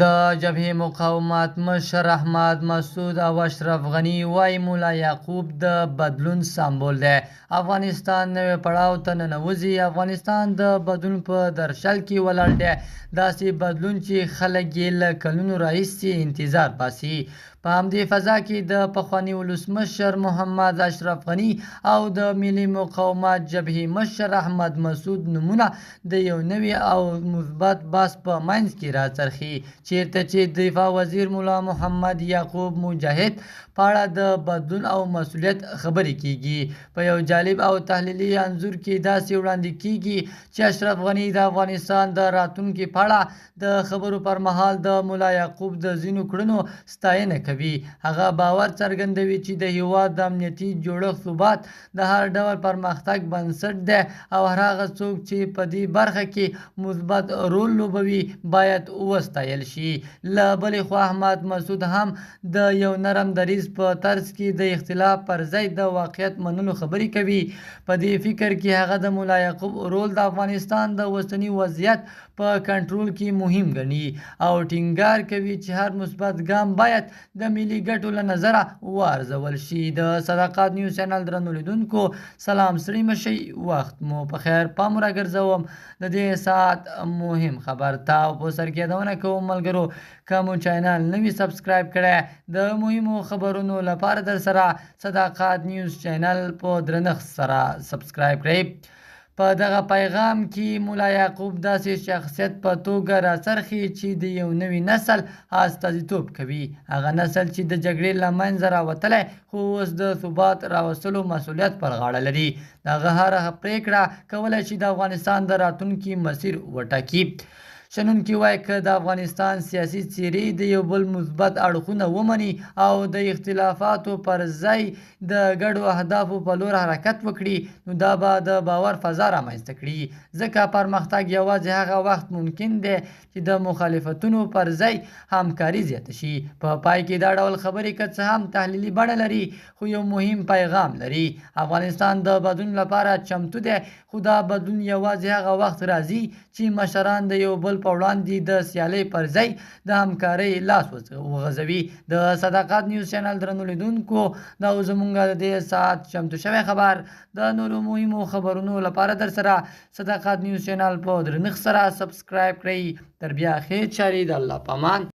د جبهې مقاومت مشر احمد مسعود او اشرف غني وايي ملا یعقوب د بدلون سمبول دی. افغانستان نوې پړاو ته ننوځي. افغانستان د بدلون په درشل کې ولاړ دی. داسې بدلون چې خلک یې له کلونو راهیسې انتظار باسي. په همدې فضا کې د پخواني ولسمشر محمد اشرف غني او د ملي مقاومت جبهې مشر احمد مسعود نومونه د یو نوي او مثبت بحث په منځ کې راڅرخي، چیرته چې دفاع وزیر ملا محمد یعقوب مجاهد په اړه د بدلون او مسؤلیت خبرې کیږي. په یو جالب او تحلیلي انځور کې داسې وړاندې کیږي چې اشرف غني د افغانستان د راتلونکي په اړه د خبرو پر مهال د ملا یعقوب د ځینو کړنو ستاینه کوي. هغه باور څرګندوي چې د هیواد د امنیتي جوړښت ثبات د هر ډول پرمختګ بنسټ دی او هر هغه څوک چې په دې برخه کې مثبت رول لوبوي باید وستایل شي. له بلې خوا احمد مسعود هم د یو نرم دریځ په طرز کې د اختلاف پر ځای د واقعیت منلو خبرې کوي. په دې فکر کې هغه د ملا یعقوب رول د افغانستان د اوسني وضعیت په کنټرول کې مهم ګڼي او ټینګار کوي چې هر مثبت ګام باید د ملي ګټو له نظره وارزول شي. د صداقت نیوز چینل درنو لیدونکو، سلام، ستړي مشئ، وخت مو په خیر. پام راګرځوم د دې ساعت مهم خبر ته او په سر کې یادونه کوم ملګرو که مو چینل نوي سبسکرایب کړی د مهمو خبرونو لپاره در سره صداقت نیوز چینل په درنښت سره سبسکرایب کړئ. په دغه پیغام کې ملا یعقوب داسې شخصیت په توګه راڅرخي چې د یو نوي نسل استازیتوب کوي. هغه نسل چې د جګړې له منځه راوتلی خو اوس د ثبات راوستلو مسؤلیت پر غاړه لري. دغه هره پرېکړه کولی شي د افغانستان د راتلونکي مسیر وټاکي. شنونکي وایي که د افغانستان سیاسي څېرې د یو بل مثبت اړخونه ومني او د اختلافاتو پر ځای د ګډو اهدافو په لور حرکت وکړي نو دا به د باور فضا رامنځته کړي. ځکه پرمختګ یوازې هغه وخت ممکن دی چې د مخالفتونو پر ځای همکاري زیاته شي. په پای کې دا ډول خبرې که څه هم تحلیلي بڼه لري خو یو مهم پیغام لري. افغانستان د بدلون لپاره چمتو دی، خو دا بدلون یوازې هغه وخت راځي چې مشران د یو بل په وړاندې د سیالۍ پر ځای د همکارۍ لاس وغځوي. د صداقت نیوز چینل درنو لیدونکو، دا زموږ د دې ساعت چمتو شوی خبر. د نورو مهمو خبرونو لپاره در سره صداقت نیوز چینل په درنښت سره سبسکرایب کړئ. تر بیا خیر چارې، د الله په امان.